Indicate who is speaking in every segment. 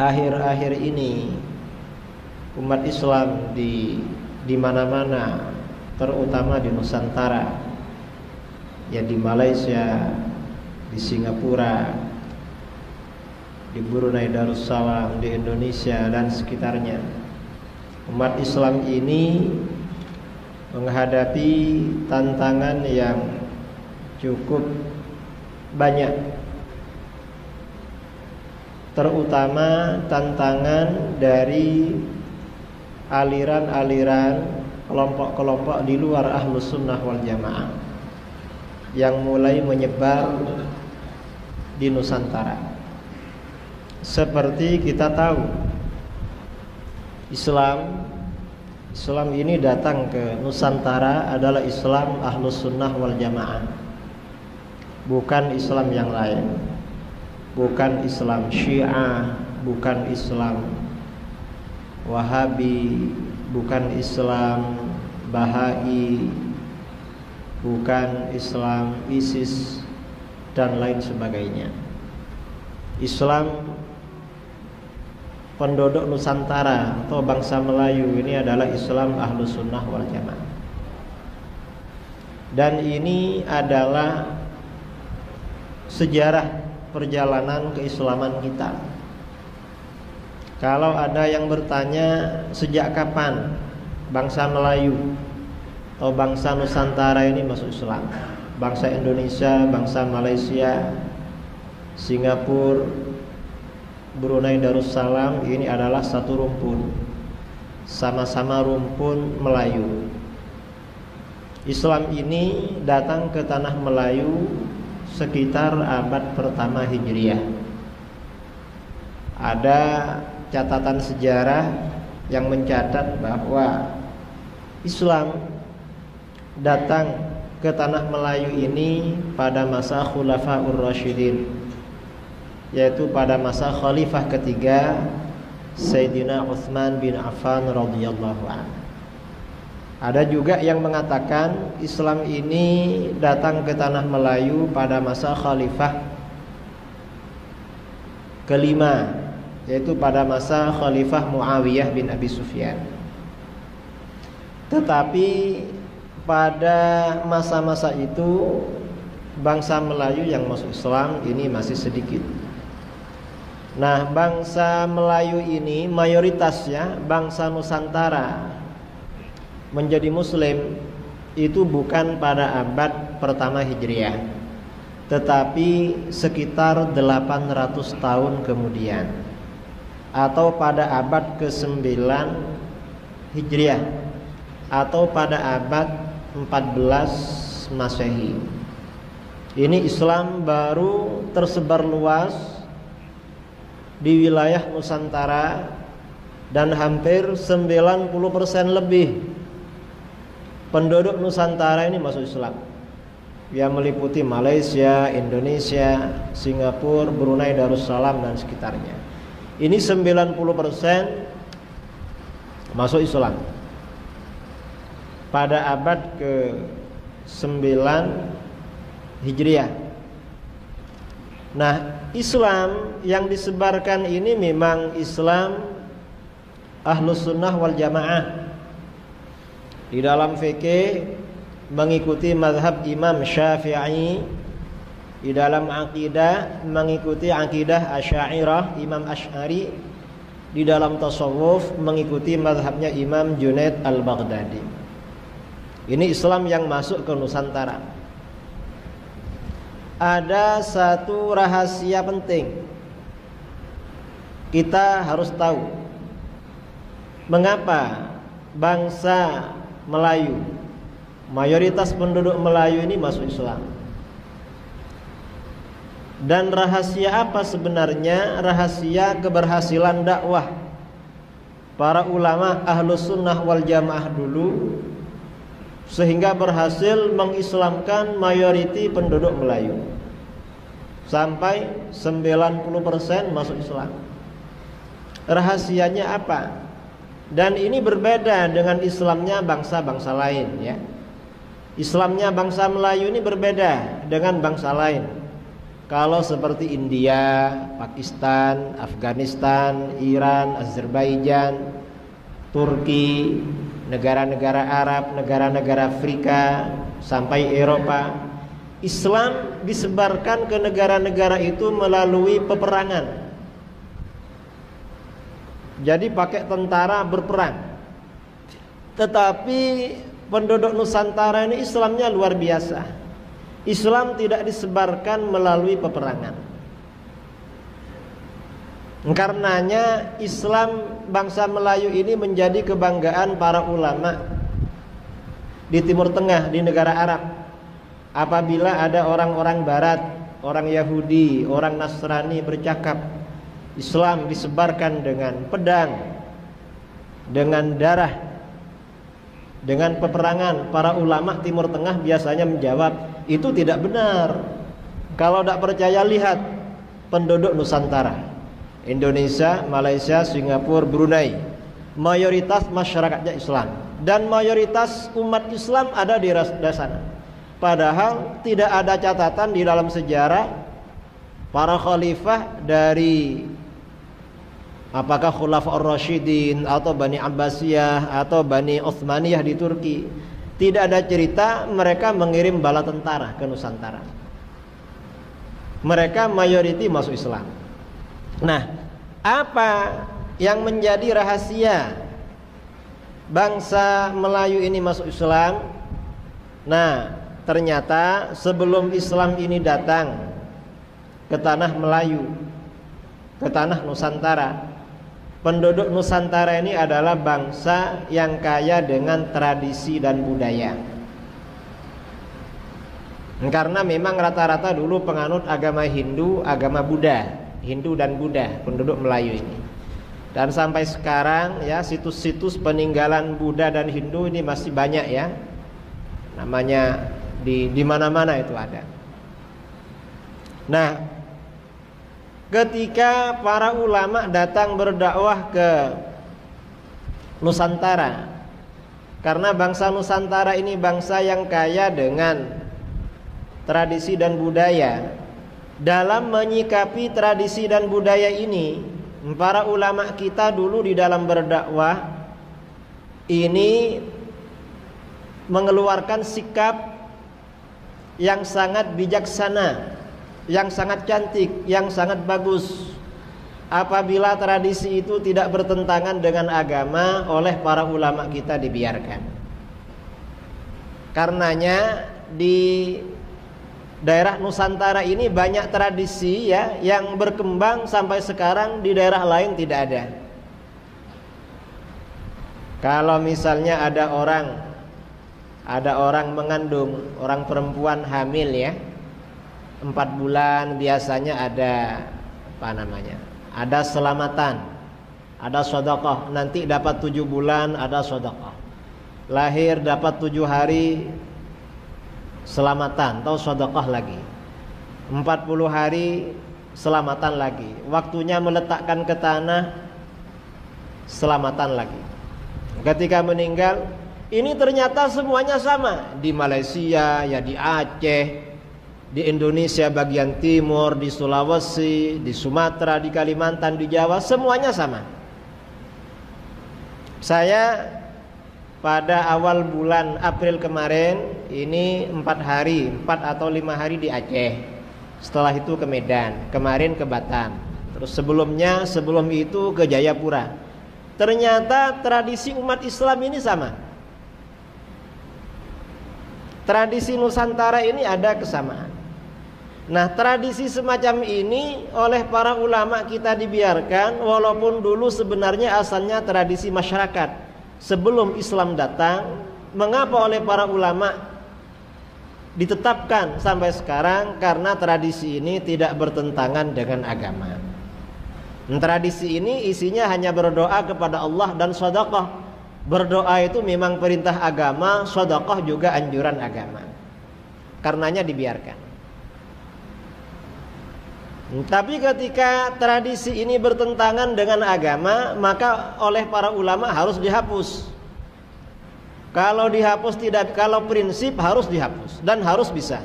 Speaker 1: akhir-akhir ini umat Islam di mana-mana, terutama di Nusantara, ya di Malaysia, di Singapura, di Brunei Darussalam, di Indonesia dan sekitarnya, umat Islam ini menghadapi tantangan yang cukup banyak, terutama tantangan dari aliran-aliran kelompok-kelompok di luar Ahlus Sunnah wal Jamaah yang mulai menyebar di Nusantara. Seperti kita tahu, Islam ini datang ke Nusantara adalah Islam Ahlus Sunnah wal Jamaah, bukan Islam yang lain, bukan Islam Syiah, bukan Islam Wahabi, bukan Islam Bahai, bukan Islam ISIS dan lain sebagainya. Islam penduduk Nusantara atau bangsa Melayu ini adalah Islam Ahlus Sunnah wal Jamaah. Dan ini adalah sejarah perjalanan keislaman kita. Kalau ada yang bertanya sejak kapan bangsa Melayu atau bangsa Nusantara ini masuk Islam, bangsa Indonesia, bangsa Malaysia, Singapura, Brunei Darussalam, ini adalah satu rumpun, sama-sama rumpun Melayu. Islam ini datang ke tanah Melayu sekitar abad pertama Hijriah. Ada catatan sejarah yang mencatat bahwa Islam datang ke tanah Melayu ini pada masa Khulafaur Rasyidin, yaitu pada masa khalifah ketiga Sayyidina Utsman bin Affan radhiyallahu anhu. Ada juga yang mengatakan Islam ini datang ke tanah Melayu pada masa khalifah kelima, yaitu pada masa khalifah Muawiyah bin Abi Sufyan. Tetapi pada masa-masa itu bangsa Melayu yang masuk Islam ini masih sedikit. Nah, bangsa Melayu ini mayoritasnya bangsa Nusantara menjadi Muslim itu bukan pada abad pertama Hijriah, tetapi sekitar 800 tahun kemudian, atau pada abad ke-9 Hijriah, atau pada abad 14 Masehi. Ini Islam baru tersebar luas di wilayah Nusantara, dan hampir 90% lebih penduduk Nusantara ini masuk Islam, yang meliputi Malaysia, Indonesia, Singapura, Brunei Darussalam dan sekitarnya. Ini 90% masuk Islam pada abad ke-9 Hijriah. Nah, Islam yang disebarkan ini memang Islam Ahlus Sunnah wal Jamaah. Di dalam fikih mengikuti mazhab Imam Syafi'i, di dalam akidah mengikuti akidah Asy'ariyah Imam Asy'ari, di dalam tasawuf mengikuti mazhabnya Imam Junaid al-Baghdadi. Ini Islam yang masuk ke Nusantara. Ada satu rahasia penting kita harus tahu, mengapa bangsa Melayu, mayoritas penduduk Melayu ini masuk Islam. Dan rahasia apa sebenarnya? Rahasia keberhasilan dakwah para ulama Ahlus Sunnah wal Jamaah dulu, sehingga berhasil mengislamkan mayoriti penduduk Melayu sampai 90% masuk Islam. Rahasianya apa? Dan ini berbeda dengan Islamnya bangsa-bangsa lain, ya. Islamnya bangsa Melayu ini berbeda dengan bangsa lain. Kalau seperti India, Pakistan, Afghanistan, Iran, Azerbaijan, Turki, negara-negara Arab, negara-negara Afrika, sampai Eropa, Islam disebarkan ke negara-negara itu melalui peperangan. Jadi pakai tentara berperang. Tetapi penduduk Nusantara ini Islamnya luar biasa. Islam tidak disebarkan melalui peperangan. Karenanya Islam bangsa Melayu ini menjadi kebanggaan para ulama di Timur Tengah, di negara Arab. Apabila ada orang-orang Barat, orang Yahudi, orang Nasrani bercakap, Islam disebarkan dengan pedang, dengan darah, dengan peperangan, para ulama Timur Tengah biasanya menjawab, itu tidak benar. Kalau tidak percaya, lihat penduduk Nusantara, Indonesia, Malaysia, Singapura, Brunei, mayoritas masyarakatnya Islam, dan mayoritas umat Islam ada di sana. Padahal tidak ada catatan di dalam sejarah para khalifah dari apakah Khulafaur Rasyidin atau Bani Abbasiyah atau Bani Utsmaniyah di Turki, tidak ada cerita mereka mengirim bala tentara ke Nusantara. Mereka mayoriti masuk Islam. Nah, apa yang menjadi rahasia bangsa Melayu ini masuk Islam? Nah, ternyata sebelum Islam ini datang ke tanah Melayu, ke tanah Nusantara, penduduk Nusantara ini adalah bangsa yang kaya dengan tradisi dan budaya. Karena memang rata-rata dulu penganut agama Hindu, agama Buddha, Hindu dan Buddha, penduduk Melayu ini. Dan sampai sekarang ya, situs-situs peninggalan Buddha dan Hindu ini masih banyak ya. Namanya di mana-mana itu ada. Nah, ketika para ulama datang berdakwah ke Nusantara, karena bangsa Nusantara ini bangsa yang kaya dengan tradisi dan budaya, dalam menyikapi tradisi dan budaya ini, para ulama kita dulu di dalam berdakwah ini mengeluarkan sikap yang sangat bijaksana, yang sangat cantik, yang sangat bagus. Apabila tradisi itu tidak bertentangan dengan agama, oleh para ulama kita dibiarkan. Karenanya di daerah Nusantara ini banyak tradisi ya yang berkembang sampai sekarang di daerah lain tidak ada. Kalau misalnya ada orang mengandung, orang perempuan hamil ya, 4 bulan biasanya ada ada selamatan, ada sedekah. Nanti dapat 7 bulan ada sedekah. Lahir dapat 7 hari selamatan atau sedekah lagi. 40 hari selamatan lagi. Waktunya meletakkan ke tanah, selamatan lagi. Ketika meninggal, ini ternyata semuanya sama. Di Malaysia, ya di Aceh, di Indonesia bagian timur, di Sulawesi, di Sumatera, di Kalimantan, di Jawa, semuanya sama. Saya pada awal bulan April kemarin, ini 4 atau 5 hari di Aceh. Setelah itu ke Medan, kemarin ke Batam. Terus sebelum itu ke Jayapura. Ternyata tradisi umat Islam ini sama. Tradisi Nusantara ini ada kesamaan. Nah, tradisi semacam ini oleh para ulama kita dibiarkan, walaupun dulu sebenarnya asalnya tradisi masyarakat sebelum Islam datang. Mengapa oleh para ulama ditetapkan sampai sekarang? Karena tradisi ini tidak bertentangan dengan agama. Tradisi ini isinya hanya berdoa kepada Allah dan sedekah. Berdoa itu memang perintah agama, sedekah juga anjuran agama. Karenanya dibiarkan. Tapi ketika tradisi ini bertentangan dengan agama, maka oleh para ulama harus dihapus. Kalau dihapus tidak, kalau prinsip harus dihapus dan harus bisa.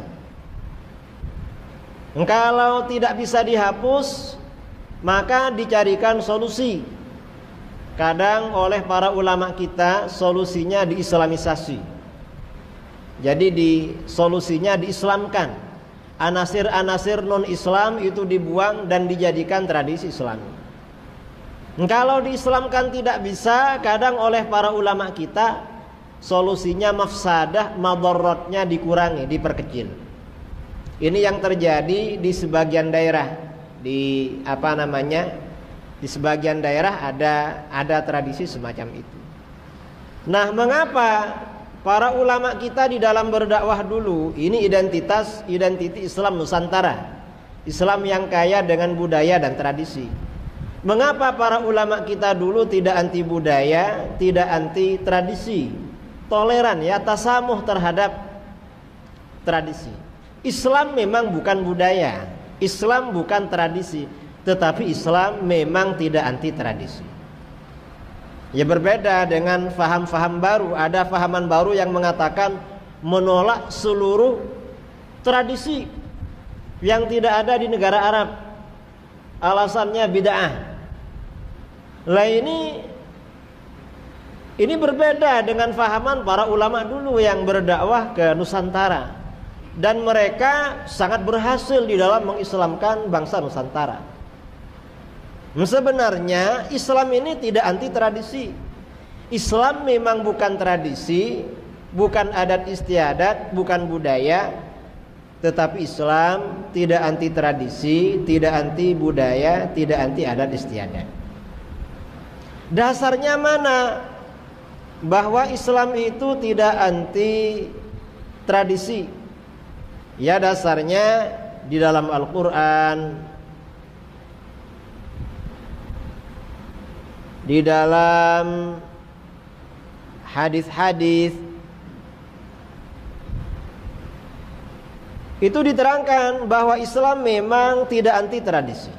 Speaker 1: Kalau tidak bisa dihapus, maka dicarikan solusi. Kadang oleh para ulama kita solusinya diislamisasi. Jadi solusinya diislamkan. Anasir-anasir non-Islam itu dibuang dan dijadikan tradisi Islam. Kalau diislamkan tidak bisa, kadang oleh para ulama kita solusinya mafsadah, madaratnya dikurangi, diperkecil. Ini yang terjadi di sebagian daerah. Di sebagian daerah ada tradisi semacam itu. Nah, mengapa para ulama kita di dalam berdakwah dulu ini identitas Islam Nusantara, Islam yang kaya dengan budaya dan tradisi? Mengapa para ulama kita dulu tidak anti budaya, tidak anti tradisi, toleran ya, tasamuh terhadap tradisi? Islam memang bukan budaya, Islam bukan tradisi, tetapi Islam memang tidak anti tradisi. Ya, berbeda dengan faham-faham baru. Ada fahaman baru yang mengatakan menolak seluruh tradisi yang tidak ada di negara Arab. Alasannya bid'ah. Lah ini berbeda dengan fahaman para ulama dulu yang berdakwah ke Nusantara, dan mereka sangat berhasil di dalam mengislamkan bangsa Nusantara. Sebenarnya Islam ini tidak anti tradisi. Islam memang bukan tradisi, bukan adat istiadat, bukan budaya, tetapi Islam tidak anti tradisi, tidak anti budaya, tidak anti adat istiadat. Dasarnya mana? Bahwa Islam itu tidak anti tradisi. Ya, dasarnya di dalam Al-Quran, di dalam hadis-hadis itu diterangkan bahwa Islam memang tidak anti tradisi.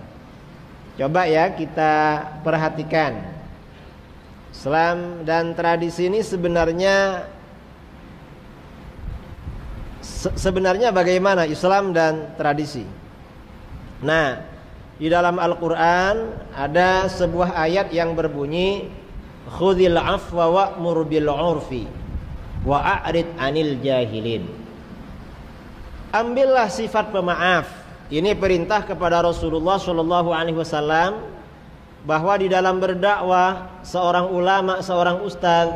Speaker 1: Coba ya kita perhatikan. Islam dan tradisi ini sebenarnya bagaimana Islam dan tradisi? Nah, di dalam Al-Quran ada sebuah ayat yang berbunyi khudhil afwa wa'mur bil 'urfi wa a'rid 'anil jahilin. Ambillah sifat pemaaf. Ini perintah kepada Rasulullah SAW, bahwa di dalam berdakwah seorang ulama, seorang ustaz,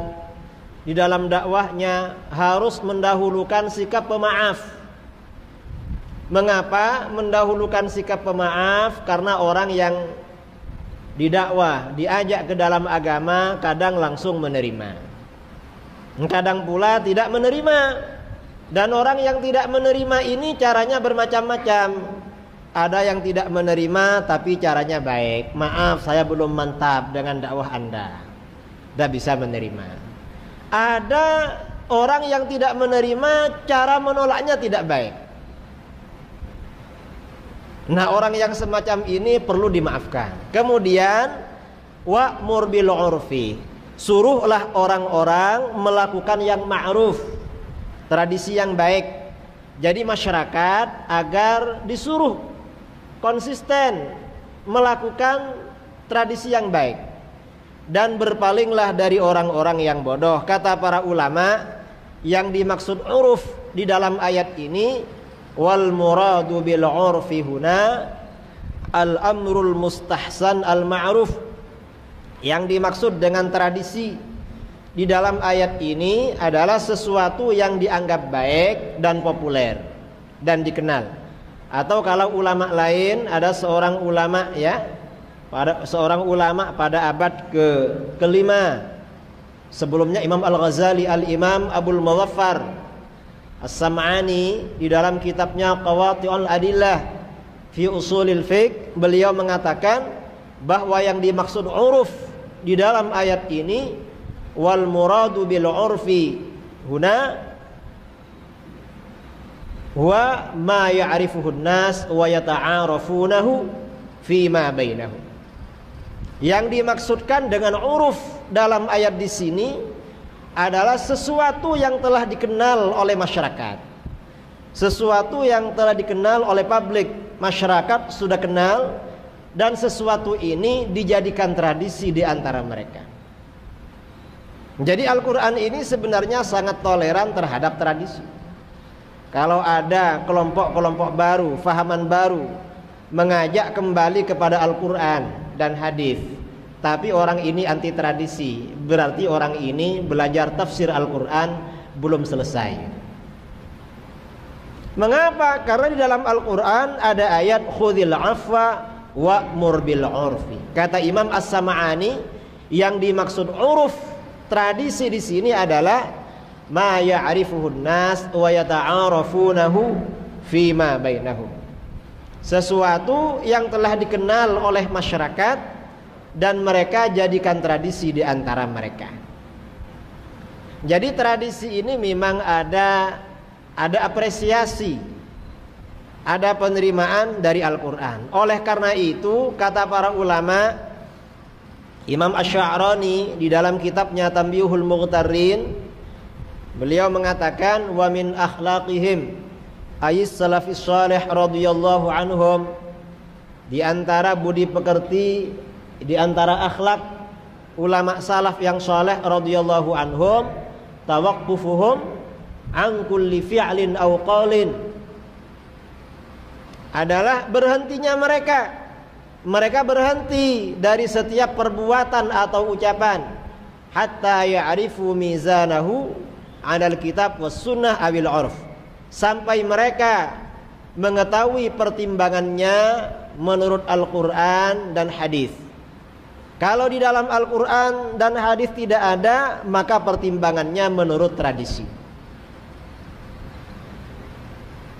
Speaker 1: di dalam dakwahnya harus mendahulukan sikap pemaaf. Mengapa mendahulukan sikap pemaaf? Karena orang yang didakwah, diajak ke dalam agama, kadang langsung menerima, kadang pula tidak menerima. Dan orang yang tidak menerima ini caranya bermacam-macam. Ada yang tidak menerima tapi caranya baik. Maaf, saya belum mantap dengan dakwah Anda, tidak bisa menerima. Ada orang yang tidak menerima, cara menolaknya tidak baik. Nah, orang yang semacam ini perlu dimaafkan. Kemudian wa'mur bil 'urfi, suruhlah orang-orang melakukan yang ma'ruf, tradisi yang baik. Jadi masyarakat agar disuruh konsisten melakukan tradisi yang baik, dan berpalinglah dari orang-orang yang bodoh. Kata para ulama, yang dimaksud uruf di dalam ayat ini, wal muradu bil urfi huna al amrul mustahsan al ma'ruf. Yang dimaksud dengan tradisi di dalam ayat ini adalah sesuatu yang dianggap baik dan populer dan dikenal. Atau kalau ulama lain, ada seorang ulama pada abad kelima. Sebelumnya Imam Al-Ghazali, Al-Imam Abul Muzaffar As-Sam'ani, di dalam kitabnya Qawati'ul Adillah fi Usulil Fiqh, beliau mengatakan bahwa yang dimaksud uruf di dalam ayat ini, wal muradu bil urfi huna wa ma ya'rifuhu an-nas wa yata'arafunahu fi ma bainahum. Yang dimaksudkan dengan uruf dalam ayat di sini adalah sesuatu yang telah dikenal oleh masyarakat, sesuatu yang telah dikenal oleh publik, masyarakat sudah kenal, dan sesuatu ini dijadikan tradisi di antara mereka. Jadi Al-Quran ini sebenarnya sangat toleran terhadap tradisi. Kalau ada kelompok-kelompok baru, fahaman baru, mengajak kembali kepada Al-Quran dan hadis, tapi orang ini anti tradisi, berarti orang ini belajar tafsir Al-Quran belum selesai. Mengapa? Karena di dalam Al-Quran ada ayat khudhil afwa wa'mur bil urfi. Kata Imam As-Sam'ani, yang dimaksud uruf, tradisi di sini adalah ma ya'rifuhun nas wa yata'arafunahu fima bainahum. Sesuatu yang telah dikenal oleh masyarakat dan mereka jadikan tradisi di antara mereka. Jadi tradisi ini memang ada apresiasi, ada penerimaan dari Al-Quran. Oleh karena itu, kata para ulama, Imam Asy-Sya'rani di dalam kitabnya Tanbihul Mughtarrin, beliau mengatakan, wa min akhlaqihim ayis salafis salih radhiyallahu anhum, di antara budi pekerti, di antara akhlak ulama salaf yang saleh radhiyallahu anhum, tawaqqufuhum an kulli fi'lin aw qaulin, adalah berhentinya mereka berhenti dari setiap perbuatan atau ucapan, hatta ya'rifu mizanahu 'alal kitab was sunnah awil 'urf, sampai mereka mengetahui pertimbangannya menurut Al-Quran dan hadis. Kalau di dalam Al-Quran dan hadis tidak ada, maka pertimbangannya menurut tradisi.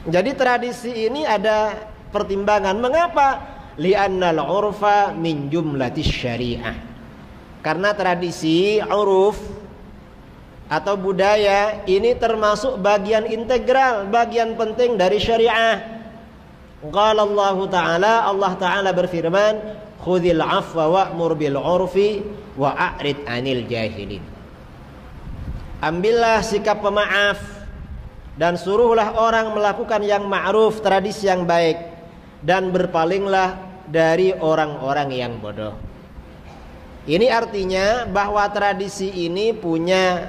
Speaker 1: Jadi tradisi ini ada pertimbangan. Mengapa? Li'annal 'urfa min jumlatis syariah. Karena tradisi, uruf atau budaya ini termasuk bagian integral, bagian penting dari syariah. Qala Allah Ta'ala, Allah Ta'ala berfirman, khudhil afwa wa'mur bil 'urfi wa a'rid 'anil jahilin. Ambillah sikap pemaaf dan suruhlah orang melakukan yang ma'ruf, tradisi yang baik, dan berpalinglah dari orang-orang yang bodoh. Ini artinya bahwa tradisi ini punya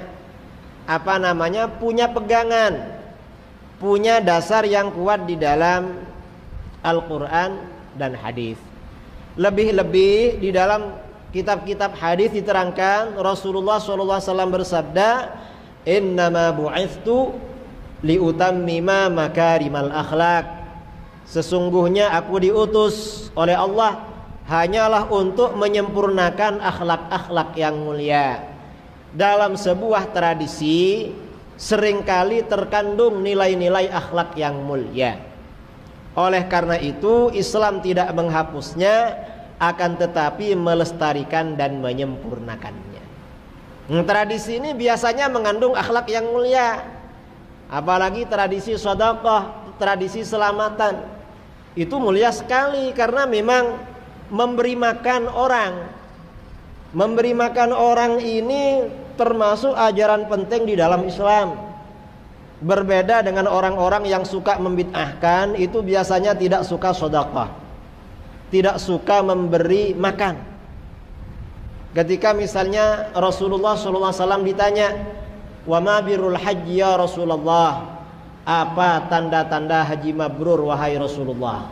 Speaker 1: punya pegangan, punya dasar yang kuat di dalam Al-Quran dan hadis. Lebih-lebih di dalam kitab-kitab hadis diterangkan Rasulullah SAW bersabda, innama bu'ithtu liutammima makarimal akhlak. Sesungguhnya aku diutus oleh Allah hanyalah untuk menyempurnakan akhlak-akhlak yang mulia. Dalam sebuah tradisi seringkali terkandung nilai-nilai akhlak yang mulia. Oleh karena itu Islam tidak menghapusnya, akan tetapi melestarikan dan menyempurnakannya. Tradisi ini biasanya mengandung akhlak yang mulia. Apalagi tradisi sedekah, tradisi selamatan, itu mulia sekali karena memang memberi makan orang. Memberi makan orang ini termasuk ajaran penting di dalam Islam. Berbeda dengan orang-orang yang suka membid'ahkan, itu biasanya tidak suka sedekah, tidak suka memberi makan. Ketika misalnya Rasulullah SAW ditanya, wa ma birrul haji ya Rasulullah, apa tanda-tanda haji mabrur wahai Rasulullah?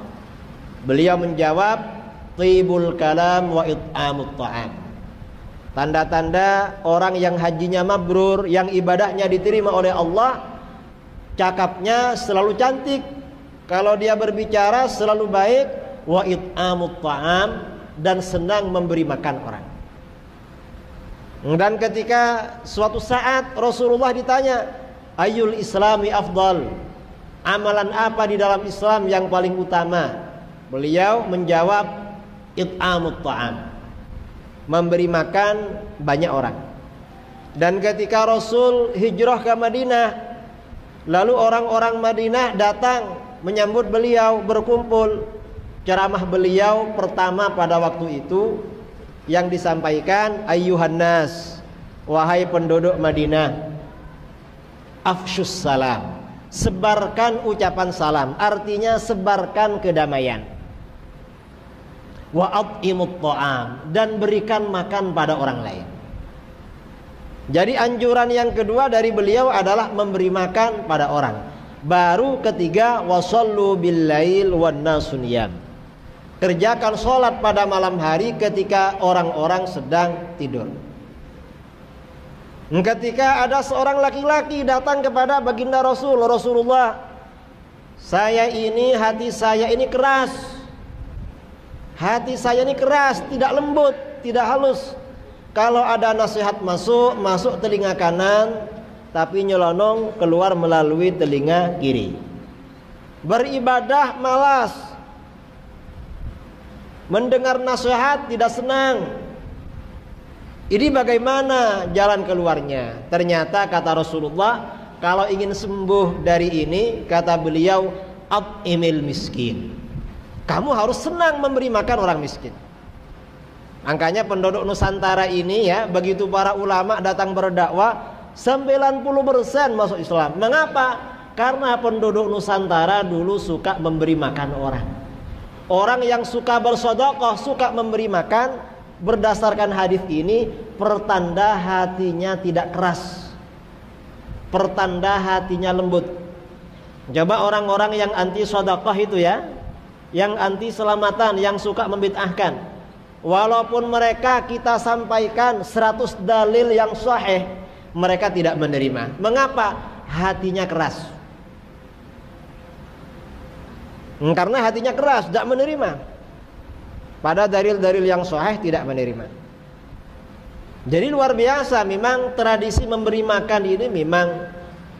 Speaker 1: Beliau menjawab, tibul kalam wa it'amut ta'am. Tanda-tanda orang yang hajinya mabrur, yang ibadahnya diterima oleh Allah, cakapnya selalu cantik, kalau dia berbicara selalu baik, wa it'amut ta'am, dan senang memberi makan orang. Dan ketika suatu saat Rasulullah ditanya, ayyul islami afdal, amalan apa di dalam Islam yang paling utama? Beliau menjawab, it'amut ta'am, memberi makan banyak orang. Dan ketika Rasul hijrah ke Madinah, lalu orang-orang Madinah datang menyambut beliau, berkumpul. Ceramah beliau pertama pada waktu itu yang disampaikan, ayyuhan nas, wahai penduduk Madinah, afsyus salam, sebarkan ucapan salam, artinya sebarkan kedamaian. Wa at'imut ta'am, dan berikan makan pada orang lain. Jadi anjuran yang kedua dari beliau adalah memberi makan pada orang. Baru ketiga, wasallu billail wan nasu niyam. Kerjakan sholat pada malam hari ketika orang-orang sedang tidur. Ketika ada seorang laki-laki datang kepada baginda Rasulullah, saya ini, hati saya ini keras. Hati saya ini keras, tidak lembut, tidak halus. Kalau ada nasihat masuk telinga kanan, tapi nyelonong keluar melalui telinga kiri. Beribadah malas, mendengar nasihat tidak senang. Ini bagaimana jalan keluarnya? Ternyata kata Rasulullah, kalau ingin sembuh dari ini, kata beliau, at'imil miskin. Kamu harus senang memberi makan orang miskin. Makanya penduduk Nusantara ini ya, begitu para ulama datang berdakwah, 90% masuk Islam. Mengapa? Karena penduduk Nusantara dulu suka memberi makan orang. Orang yang suka bersedekah, suka memberi makan, berdasarkan hadis ini, pertanda hatinya tidak keras, pertanda hatinya lembut. Coba orang-orang yang anti sedekah itu ya, yang anti selamatan, yang suka membid'ahkan, walaupun mereka kita sampaikan 100 dalil yang sahih, mereka tidak menerima. Mengapa? Hatinya keras. Karena hatinya keras, tidak menerima. Pada dalil-dalil yang sahih tidak menerima. Jadi luar biasa, memang tradisi memberi makan ini memang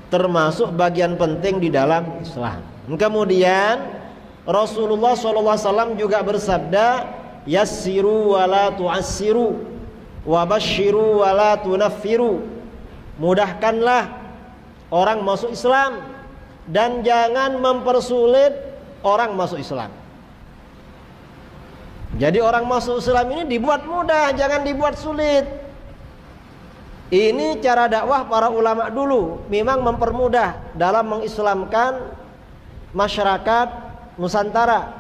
Speaker 1: termasuk bagian penting di dalam Islam. Kemudian Rasulullah SAW juga bersabda, yassiru wa la tu'assiru wa basyiru wa la tunaffiru. Mudahkanlah orang masuk Islam dan jangan mempersulit orang masuk Islam. Jadi orang masuk Islam ini dibuat mudah, jangan dibuat sulit. Ini cara dakwah para ulama dulu, memang mempermudah dalam mengislamkan masyarakat Nusantara.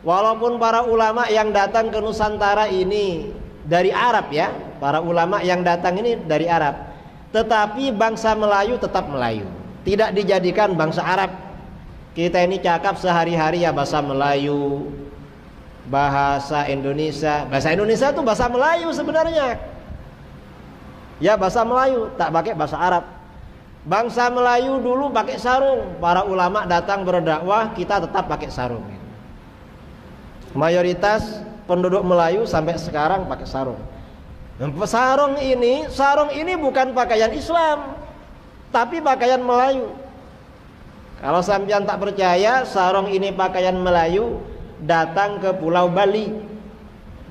Speaker 1: Walaupun para ulama yang datang ke Nusantara ini dari Arab ya, para ulama yang datang ini dari Arab, tetapi bangsa Melayu tetap Melayu, tidak dijadikan bangsa Arab. Kita ini cakap sehari-hari ya bahasa Melayu, bahasa Indonesia. Bahasa Indonesia itu bahasa Melayu sebenarnya. Ya bahasa Melayu, tak pakai bahasa Arab. Bangsa Melayu dulu pakai sarung. Para ulama datang berdakwah, kita tetap pakai sarung. Mayoritas penduduk Melayu sampai sekarang pakai sarung. Sarung ini bukan pakaian Islam, tapi pakaian Melayu. Kalau sampean tak percaya sarung ini pakaian Melayu, datang ke Pulau Bali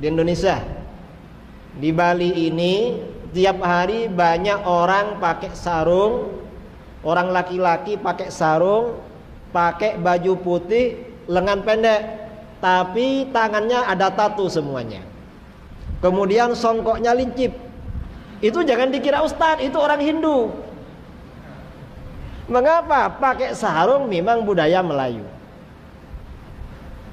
Speaker 1: di Indonesia. Di Bali ini tiap hari banyak orang pakai sarung, orang laki-laki pakai sarung, pakai baju putih lengan pendek, tapi tangannya ada tato semuanya. Kemudian songkoknya lincip. Itu jangan dikira ustadz, itu orang Hindu. Mengapa? Pakai sarung memang budaya Melayu,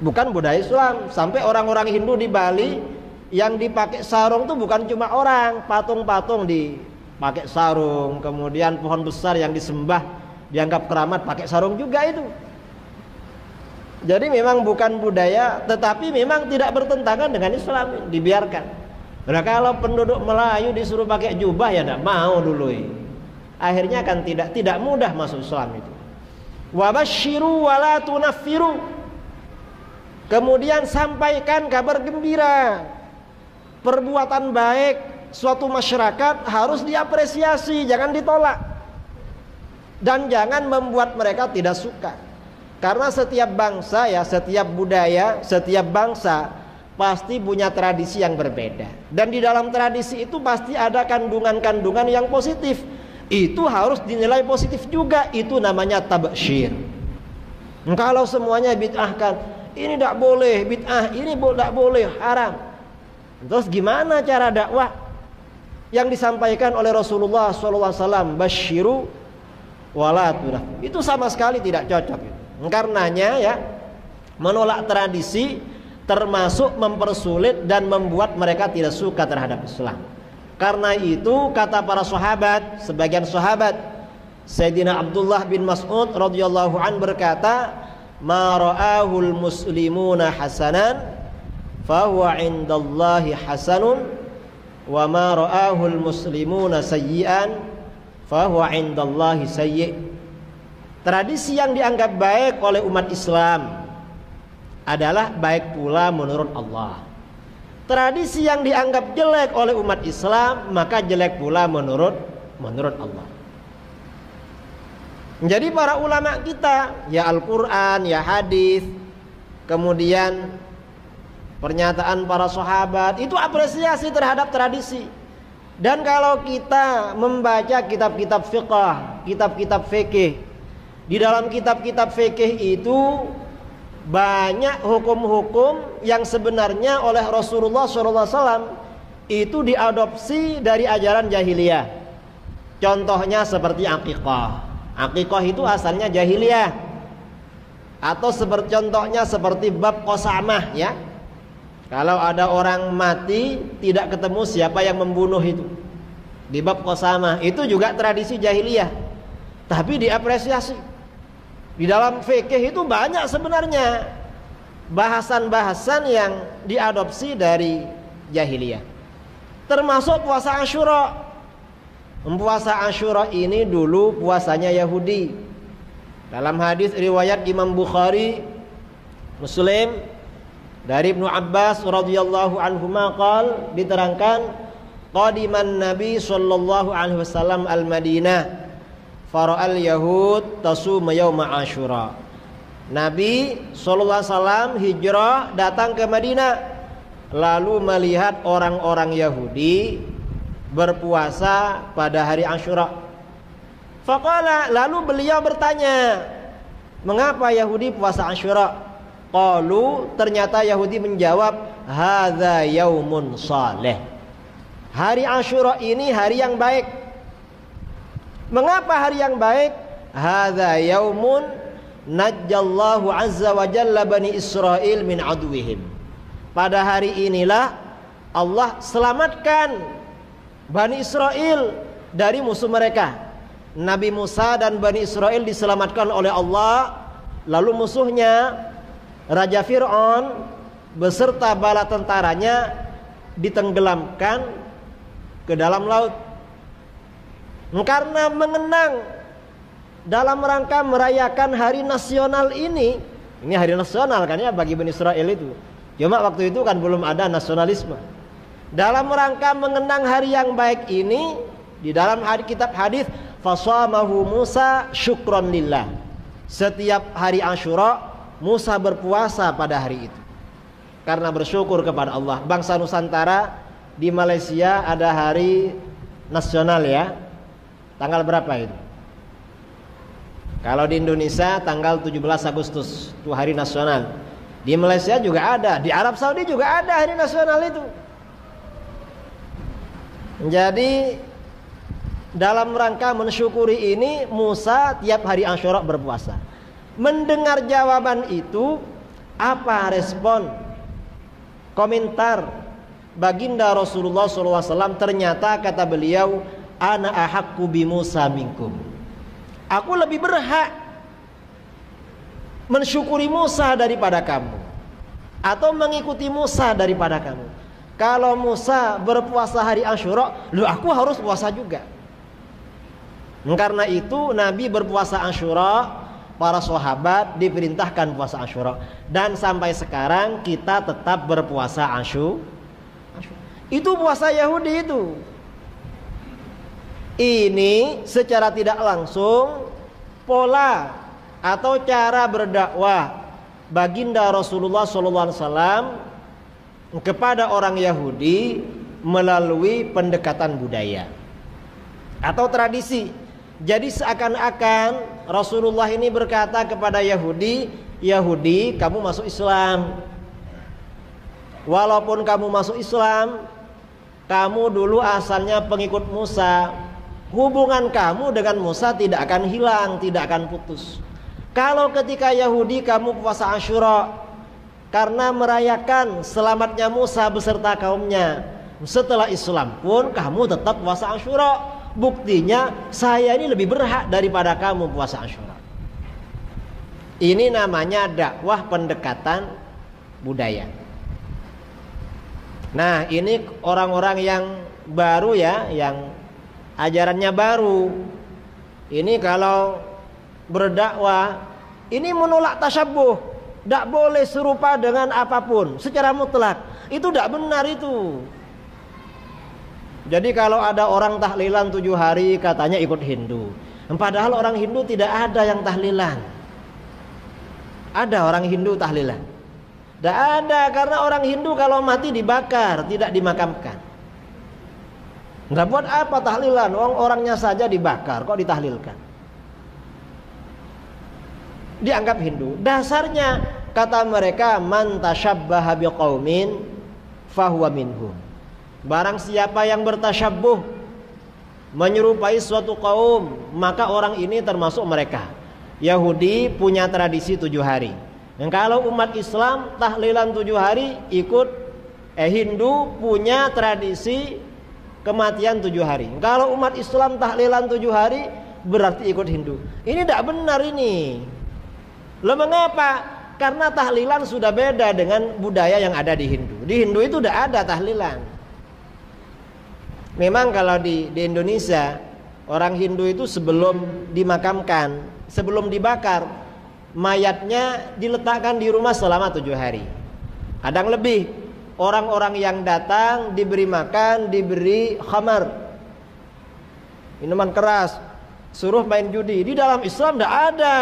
Speaker 1: bukan budaya Islam. Sampai orang-orang Hindu di Bali yang dipakai sarung tuh bukan cuma orang, patung-patung dipakai sarung, kemudian pohon besar yang disembah dianggap keramat pakai sarung juga itu. Jadi memang bukan budaya, tetapi memang tidak bertentangan dengan Islam, dibiarkan. Nah kalau penduduk Melayu disuruh pakai jubah ya tidak mau dulu. Akhirnya kan tidak mudah masuk Islam itu. Wa basyiru wa la tunaffiru. Kemudian sampaikan kabar gembira. Perbuatan baik suatu masyarakat harus diapresiasi, jangan ditolak. Dan jangan membuat mereka tidak suka. Karena setiap bangsa ya, setiap budaya, setiap bangsa pasti punya tradisi yang berbeda. Dan di dalam tradisi itu pasti ada kandungan-kandungan yang positif. Itu harus dinilai positif juga. Itu namanya tabsyir. Kalau semuanya bid'ahkan, ini tidak boleh bid'ah, ini tidak boleh, haram. Terus gimana cara dakwah yang disampaikan oleh Rasulullah SAW? Basyiru wala tunaf. Itu sama sekali tidak cocok. Karenanya ya, menolak tradisi termasuk mempersulit dan membuat mereka tidak suka terhadap Islam. Karena itu kata para sahabat, sebagian sahabat, Sayyidina Abdullah bin Mas'ud radhiyallahu an berkata, "Ma ra'ahul muslimuna hasanan fahuwa 'indallahi hasanun wa ma ra'ahul muslimuna sayyi'an fahuwa 'indallahi sayyi'." Tradisi yang dianggap baik oleh umat Islam adalah baik pula menurut Allah. Tradisi yang dianggap jelek oleh umat Islam maka jelek pula menurut Allah. Jadi para ulama kita, ya Al-Quran, ya hadis, kemudian pernyataan para sahabat, itu apresiasi terhadap tradisi. Dan kalau kita membaca kitab-kitab fiqh, kitab-kitab fikih, di dalam kitab-kitab fikih itu banyak hukum-hukum yang sebenarnya oleh Rasulullah SAW itu diadopsi dari ajaran jahiliyah. Contohnya seperti akikah. Akikah itu asalnya jahiliyah. Atau contohnya seperti bab qasamah ya. Kalau ada orang mati tidak ketemu siapa yang membunuh itu, di bab qasamah itu juga tradisi jahiliyah, tapi diapresiasi. Di dalam fikih itu banyak sebenarnya bahasan-bahasan yang diadopsi dari jahiliyah. Termasuk puasa Asyura. Puasa Asyura ini dulu puasanya Yahudi. Dalam hadis riwayat Imam Bukhari, Muslim dari Ibnu Abbas radhiyallahu anhuma qala, diterangkan qadiman Nabi sallallahu alaihi wasallam al-Madinah fara'al yahud tasuma yauma Asyura. Nabi sallallahu alaihi wasallam hijrah datang ke Madinah, lalu melihat orang-orang Yahudi berpuasa pada hari Asyura. Faqala, lalu beliau bertanya, mengapa Yahudi puasa Asyura? Qalu, ternyata Yahudi menjawab, hadza yaumun saleh. Hari Asyura ini hari yang baik. Mengapa hari yang baik? Hadza yaumun najjallahu azza wa jalla bani Israil min aduwihim. Pada hari inilah Allah selamatkan Bani Israel dari musuh mereka. Nabi Musa dan Bani Israel diselamatkan oleh Allah. Lalu musuhnya Raja Fir'aun beserta bala tentaranya ditenggelamkan ke dalam laut. Karena mengenang dalam rangka merayakan hari nasional ini hari nasional kan ya bagi Bani Israel itu. Cuma waktu itu kan belum ada nasionalisme. Dalam rangka mengenang hari yang baik ini, di dalam kitab hadis, fasamahu Musa syukron lillah. Setiap hari Asyura Musa berpuasa pada hari itu karena bersyukur kepada Allah. Bangsa Nusantara di Malaysia ada hari nasional ya. Tanggal berapa itu? Kalau di Indonesia tanggal 17 Agustus itu hari nasional. Di Malaysia juga ada, di Arab Saudi juga ada hari nasional itu. Jadi dalam rangka mensyukuri ini Musa tiap hari Asyura berpuasa. Mendengar jawaban itu, apa respon komentar baginda Rasulullah SAW? Ternyata kata beliau, ana ahaqqu bi Musa minkum. Aku lebih berhak mensyukuri Musa daripada kamu, atau mengikuti Musa daripada kamu. Kalau Musa berpuasa hari Asyura, aku harus puasa juga. Karena itu Nabi berpuasa Asyura, para sahabat diperintahkan puasa Asyura, dan sampai sekarang kita tetap berpuasa Asyura. Itu puasa Yahudi itu. Ini secara tidak langsung pola atau cara berdakwah baginda Rasulullah SAW kepada orang Yahudi melalui pendekatan budaya atau tradisi. Jadi seakan-akan Rasulullah ini berkata kepada Yahudi, Yahudi, kamu masuk Islam. Walaupun kamu masuk Islam, kamu dulu asalnya pengikut Musa. Hubungan kamu dengan Musa tidak akan hilang, tidak akan putus. Kalau ketika Yahudi kamu puasa Asyura karena merayakan selamatnya Musa beserta kaumnya, setelah Islam pun kamu tetap puasa Asyura. Buktinya saya ini lebih berhak daripada kamu puasa Asyura. Ini namanya dakwah pendekatan budaya. Nah, ini orang-orang yang baru ya, yang ajarannya baru. Ini kalau berdakwah, ini menolak tasyabbuh. Tidak boleh serupa dengan apapun secara mutlak. Itu tidak benar itu. Jadi kalau ada orang tahlilan 7 hari katanya ikut Hindu. Padahal orang Hindu tidak ada yang tahlilan. Ada orang Hindu tahlilan? Tidak ada, karena orang Hindu kalau mati dibakar, tidak dimakamkan. Nggak buat apa tahlilan? Orangnya saja dibakar, kok ditahlilkan? Dianggap Hindu. Dasarnya kata mereka, man tasyabbaha biqaumin fahuwa minhum. Barang siapa yang bertasyabbuh menyerupai suatu kaum, maka orang ini termasuk mereka. Yahudi punya tradisi 7 hari. Dan kalau umat Islam tahlilan 7 hari ikut Hindu punya tradisi kematian 7 hari. Kalau umat Islam tahlilan 7 hari berarti ikut Hindu. Ini tidak benar ini. Loh, mengapa? Karena tahlilan sudah beda dengan budaya yang ada di Hindu. Di Hindu itu tidak ada tahlilan. Memang kalau di Indonesia, orang Hindu itu sebelum dimakamkan, sebelum dibakar, mayatnya diletakkan di rumah selama 7 hari. Kadang lebih. Orang-orang yang datang diberi makan, diberi khamar, minuman keras, suruh main judi. Di dalam Islam tidak ada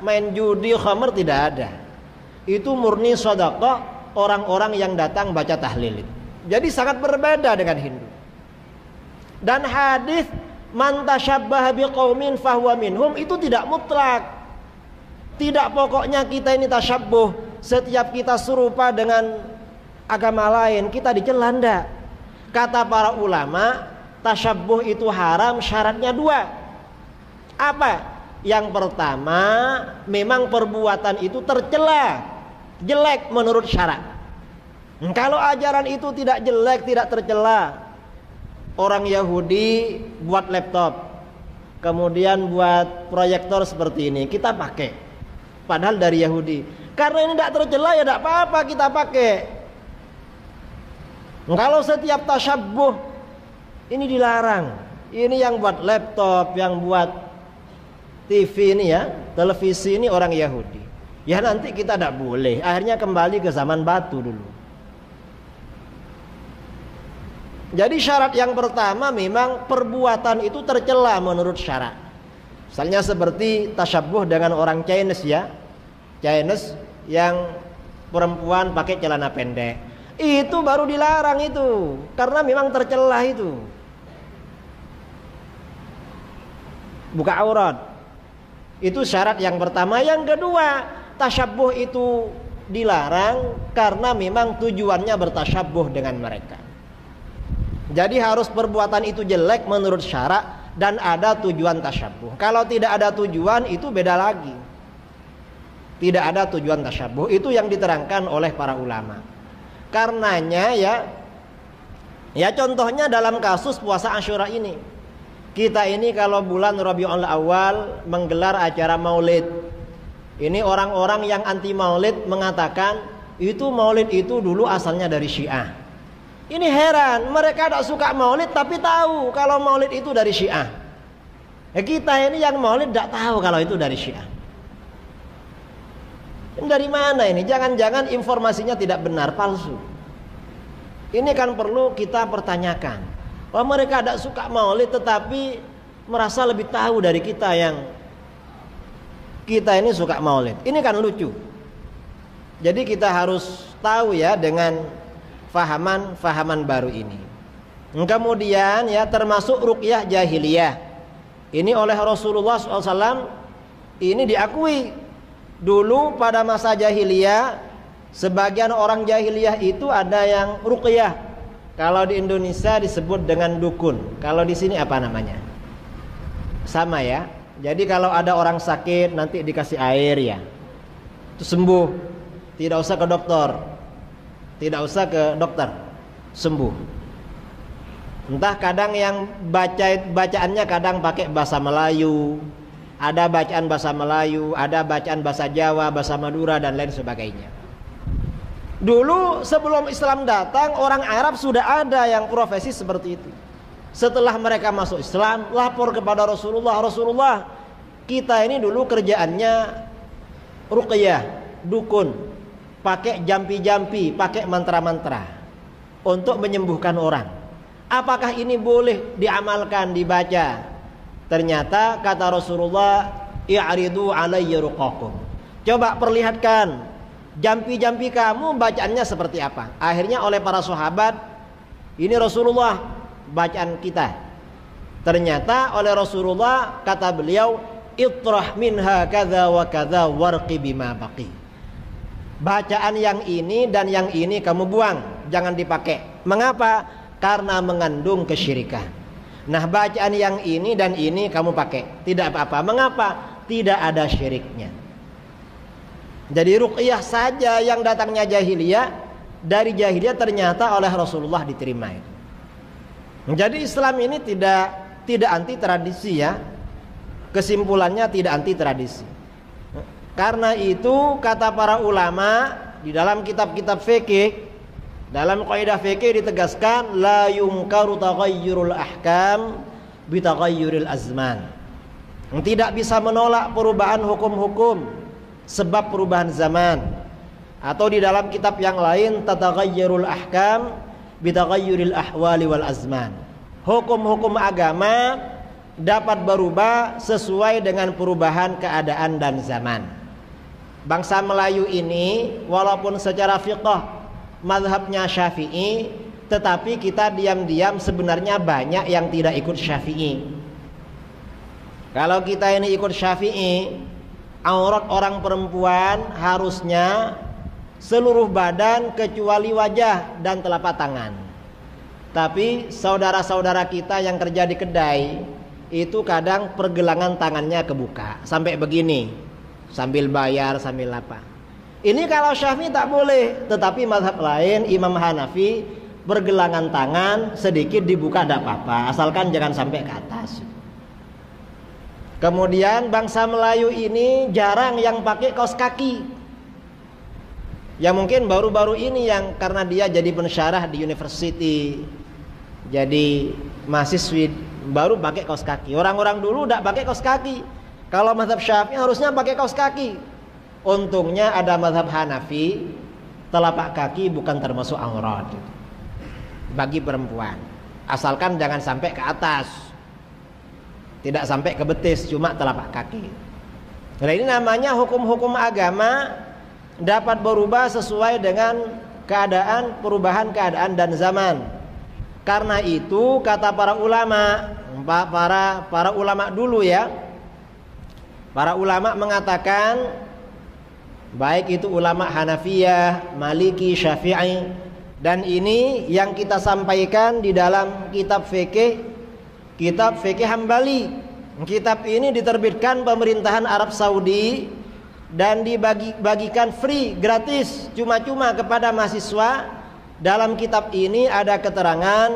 Speaker 1: main judi, khamar, tidak ada. Itu murni sedekah orang-orang yang datang baca tahlil. Jadi sangat berbeda dengan Hindu. Dan hadis man tasyabbaha biqaumin fahuwa minhum itu tidak mutlak. Tidak pokoknya kita ini tasyabbuh, setiap kita serupa dengan agama lain kita dicela. Ndak. Kata para ulama, tasyabbuh itu haram, syaratnya 2. Apa? Yang pertama, memang perbuatan itu tercela, jelek menurut syarak. Kalau ajaran itu tidak jelek, tidak tercela, orang Yahudi buat laptop, kemudian buat proyektor seperti ini, kita pakai. Padahal dari Yahudi. Karena ini tidak tercela ya tidak apa-apa kita pakai. Kalau setiap tasyabbuh ini dilarang. Ini yang buat laptop, yang buat TV ini ya, televisi ini orang Yahudi. Ya nanti kita tidak boleh. Akhirnya kembali ke zaman batu dulu. Jadi syarat yang pertama memang perbuatan itu tercela menurut syarak. Misalnya seperti tasyabbuh dengan orang Chinese ya. Chinese yang perempuan pakai celana pendek. Itu baru dilarang itu. Karena memang tercela itu. Buka aurat. Itu syarat yang pertama. Yang kedua, tasyabbuh itu dilarang karena memang tujuannya bertasyabbuh dengan mereka. Jadi harus perbuatan itu jelek menurut syarak dan ada tujuan tasyabbuh. Kalau tidak ada tujuan itu beda lagi. Tidak ada tujuan tasyabbuh. Itu yang diterangkan oleh para ulama. Karenanya ya contohnya dalam kasus puasa Asyura ini. Kita ini kalau bulan Rabiul Awal menggelar acara maulid. Ini orang-orang yang anti maulid mengatakan itu maulid itu dulu asalnya dari Syiah. Ini heran, mereka tidak suka maulid tapi tahu kalau maulid itu dari Syiah. Kita ini yang maulid tidak tahu kalau itu dari Syiah. Ini dari mana ini? Jangan-jangan informasinya tidak benar, palsu. Ini kan perlu kita pertanyakan. Bahwa mereka tidak suka maulid tetapi merasa lebih tahu dari kita yang kita ini suka maulid. Ini kan lucu. Jadi kita harus tahu ya dengan fahaman baru ini. Kemudian ya termasuk ruqyah jahiliyah. Ini oleh Rasulullah SAW ini diakui. Dulu pada masa jahiliyah, sebagian orang jahiliyah itu ada yang ruqyah. Kalau di Indonesia disebut dengan dukun. Kalau di sini apa namanya? Sama ya. Jadi kalau ada orang sakit nanti dikasih air ya, itu sembuh. Tidak usah ke dokter. Tidak usah ke dokter. Sembuh. Entah kadang yang bacaannya kadang pakai bahasa Melayu, ada bacaan bahasa Melayu, ada bacaan bahasa Jawa, bahasa Madura dan lain sebagainya. Dulu sebelum Islam datang, orang Arab sudah ada yang profesi seperti itu. Setelah mereka masuk Islam, lapor kepada Rasulullah, Rasulullah, kita ini dulu kerjaannya ruqyah, dukun, pakai jampi-jampi, pakai mantra-mantra untuk menyembuhkan orang. Apakah ini boleh diamalkan, dibaca? Ternyata kata Rasulullah, i'ridu alayya ruqakum. Coba perlihatkan jampi-jampi kamu bacaannya seperti apa. Akhirnya oleh para sahabat, ini Rasulullah bacaan kita. Ternyata oleh Rasulullah kata beliau, itrah minha kadza wa kadza warqi bima baqi. Bacaan yang ini dan yang ini kamu buang, jangan dipakai. Mengapa? Karena mengandung kesyirikan. Nah, bacaan yang ini dan ini kamu pakai, tidak apa-apa. Mengapa? Tidak ada syiriknya. Jadi ruqyah saja yang datangnya jahiliyah, dari jahiliyah ternyata oleh Rasulullah diterima. Jadi Islam ini tidak anti tradisi ya. Kesimpulannya tidak anti tradisi. Karena itu kata para ulama di dalam kitab-kitab fikih, dalam kaidah fikih ditegaskan la yunkaru taghayyurul ahkam bi taghayyuril azman. Tidak bisa menolak perubahan hukum-hukum sebab perubahan zaman. Atau di dalam kitab yang lain tataghayyurul ahkam bi taghayyuril ahwali wal azman. Hukum-hukum agama dapat berubah sesuai dengan perubahan keadaan dan zaman. Bangsa Melayu ini walaupun secara fiqh mazhabnya Syafi'i, tetapi kita diam-diam sebenarnya banyak yang tidak ikut Syafi'i. Kalau kita ini ikut Syafi'i, aurat orang perempuan harusnya seluruh badan kecuali wajah dan telapak tangan. Tapi saudara-saudara kita yang kerja di kedai itu kadang pergelangan tangannya kebuka sampai begini, sambil bayar, sambil apa. Ini kalau Syafi'i tak boleh, tetapi mazhab lain Imam Hanafi pergelangan tangan sedikit dibuka tidak apa-apa, asalkan jangan sampai ke atas. Kemudian bangsa Melayu ini jarang yang pakai kaos kaki. Ya mungkin baru-baru ini yang karena dia jadi pensyarah di university, jadi mahasiswi baru pakai kaos kaki. Orang-orang dulu tidak pakai kaos kaki. Kalau mazhab Syafi'i harusnya pakai kaos kaki. Untungnya ada mazhab Hanafi, telapak kaki bukan termasuk aurat bagi perempuan, asalkan jangan sampai ke atas, tidak sampai ke betis, cuma telapak kaki. Nah, ini namanya hukum-hukum agama dapat berubah sesuai dengan keadaan, perubahan keadaan dan zaman. Karena itu kata para ulama, para ulama dulu ya, para ulama mengatakan, baik itu ulama Hanafiyah, Maliki, Syafi'i, dan ini yang kita sampaikan di dalam kitab fikih Hambali. Kitab ini diterbitkan pemerintahan Arab Saudi dan dibagikan free, gratis, cuma-cuma kepada mahasiswa. Dalam kitab ini ada keterangan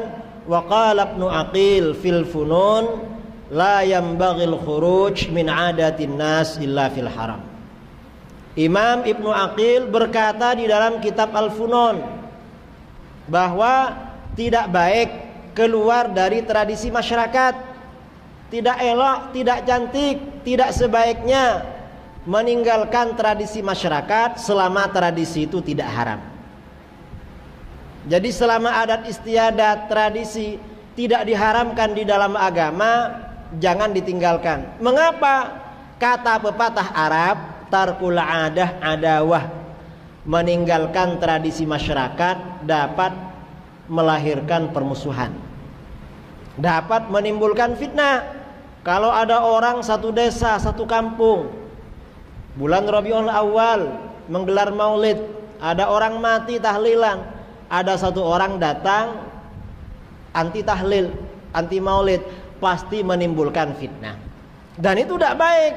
Speaker 1: wa qala Ibnu Aqil fil funun la yanbaghil khuruj min adatin nas illa fil haram. Imam Ibnu Aqil berkata di dalam kitab Al-Funun bahwa tidak baik keluar dari tradisi masyarakat, tidak elok, tidak cantik, tidak sebaiknya meninggalkan tradisi masyarakat selama tradisi itu tidak haram. Jadi selama adat istiadat, tradisi tidak diharamkan di dalam agama, jangan ditinggalkan. Mengapa? Kata pepatah Arab, tarkul adah adawah, meninggalkan tradisi masyarakat dapat melahirkan permusuhan, dapat menimbulkan fitnah. Kalau ada orang satu desa, satu kampung, bulan Rabiul Awal menggelar maulid, ada orang mati tahlilan, ada satu orang datang anti tahlil, anti maulid, pasti menimbulkan fitnah. Dan itu tidak baik.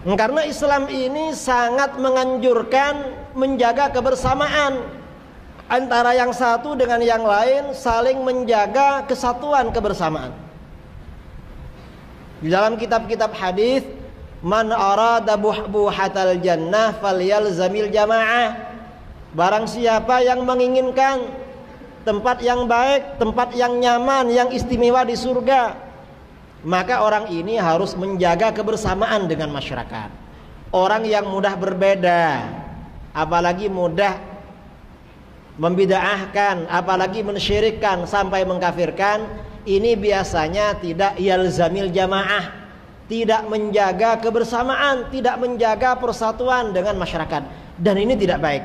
Speaker 1: Karena Islam ini sangat menganjurkan menjaga kebersamaan antara yang satu dengan yang lain, saling menjaga kesatuan kebersamaan. Di dalam kitab-kitab hadis, man arada buhbuhatal jannah falyalzamil jamaah. Barang siapa yang menginginkan tempat yang baik, tempat yang nyaman, yang istimewa di surga, maka orang ini harus menjaga kebersamaan dengan masyarakat. Orang yang mudah berbeda, apalagi mudah membid'ahkan, apalagi mensyirikkan sampai mengkafirkan, ini biasanya tidak yalzamil jamaah, tidak menjaga kebersamaan, tidak menjaga persatuan dengan masyarakat. Dan ini tidak baik.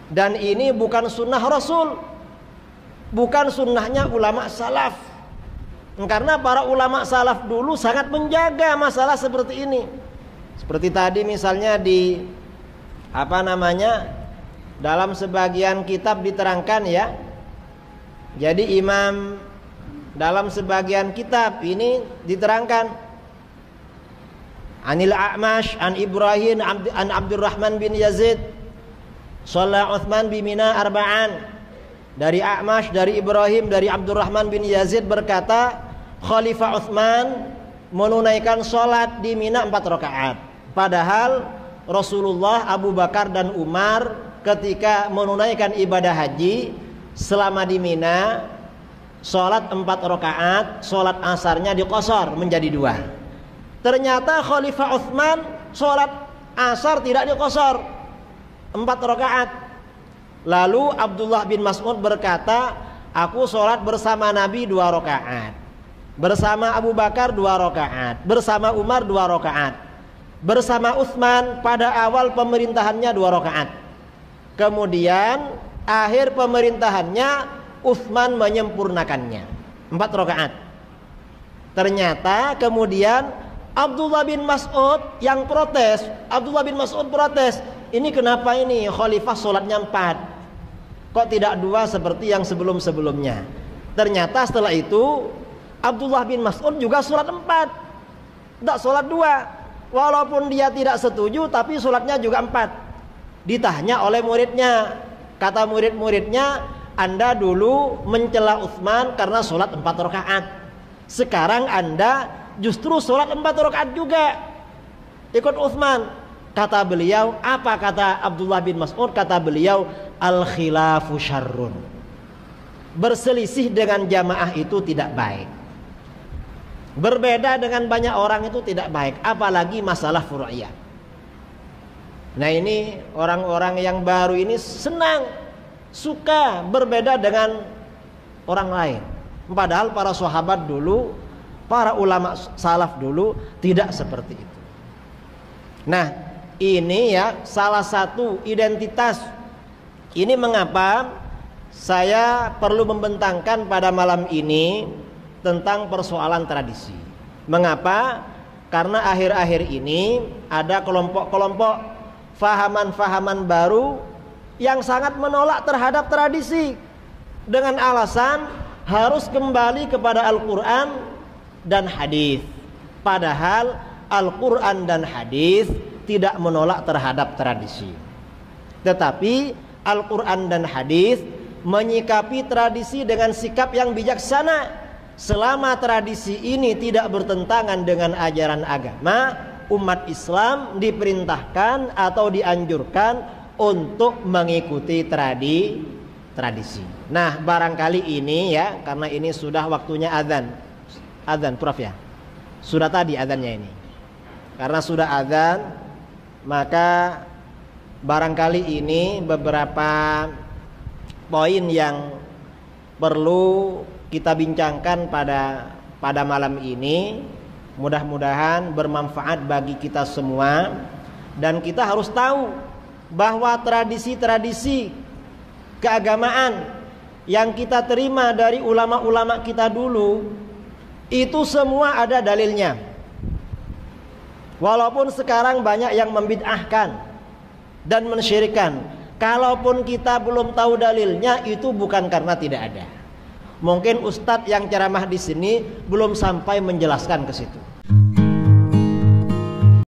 Speaker 1: Dan ini bukan sunnah Rasul, bukan sunnahnya ulama salaf. Karena para ulama salaf dulu sangat menjaga masalah seperti ini. Seperti tadi misalnya di dalam sebagian kitab diterangkan ya. Jadi imam dalam sebagian kitab ini diterangkan Anil A'mash an Ibrahim an Abdurrahman bin Yazid shalla Utsman bi Mina arba'an. Dari A'mash, dari Ibrahim, dari Abdurrahman bin Yazid berkata, Khalifah Utsman menunaikan sholat di Mina 4 rakaat. Padahal Rasulullah, Abu Bakar dan Umar ketika menunaikan ibadah haji selama di Mina, sholat 4 rakaat, sholat asarnya diqashar menjadi 2. Ternyata Khalifah Utsman sholat asar tidak diqashar, 4 rakaat. Lalu Abdullah bin Mas'ud berkata, aku sholat bersama Nabi 2 rakaat, bersama Abu Bakar 2 rakaat, bersama Umar 2 rakaat, bersama Utsman pada awal pemerintahannya 2 rakaat. Kemudian akhir pemerintahannya Utsman menyempurnakannya 4 rakaat. Ternyata kemudian Abdullah bin Mas'ud yang protes. Abdullah bin Mas'ud protes, ini kenapa ini khalifah sholatnya 4, kok tidak 2 seperti yang sebelum-sebelumnya. Ternyata setelah itu Abdullah bin Mas'ud juga sholat 4, tidak sholat 2. Walaupun dia tidak setuju, tapi sholatnya juga 4. Ditanya oleh muridnya, kata murid-muridnya, Anda dulu mencela Utsman karena sholat 4 rakaat. Sekarang Anda justru sholat 4 rakaat juga, ikut Utsman. Kata beliau, apa kata Abdullah bin Mas'ud? Kata beliau, al-khilafu syarrun. Berselisih dengan jamaah itu tidak baik. Berbeda dengan banyak orang itu tidak baik, apalagi masalah furu'iyah. Nah ini orang-orang yang baru ini senang, suka berbeda dengan orang lain. Padahal para sahabat dulu, para ulama salaf dulu tidak seperti itu. Nah ini ya salah satu identitas. Ini mengapa saya perlu membentangkan pada malam ini tentang persoalan tradisi. Mengapa? Karena akhir-akhir ini ada kelompok-kelompok fahaman-fahaman baru yang sangat menolak terhadap tradisi dengan alasan harus kembali kepada Al-Quran dan hadis. Padahal Al-Quran dan hadis tidak menolak terhadap tradisi, tetapi Al-Quran dan hadis menyikapi tradisi dengan sikap yang bijaksana. Selama tradisi ini tidak bertentangan dengan ajaran agama, umat Islam diperintahkan atau dianjurkan untuk mengikuti tradisi. Nah barangkali ini ya, karena ini sudah waktunya azan Prof ya, sudah tadi azannya ini. Karena sudah azan, maka barangkali ini beberapa poin yang perlu kita bincangkan pada malam ini. Mudah-mudahan bermanfaat bagi kita semua. Dan kita harus tahu bahwa tradisi-tradisi keagamaan yang kita terima dari ulama-ulama kita dulu, itu semua ada dalilnya. Walaupun sekarang banyak yang membid'ahkan dan mensyirikkan, kalaupun kita belum tahu dalilnya, itu bukan karena tidak ada. Mungkin ustadz yang ceramah di sini belum sampai menjelaskan ke situ.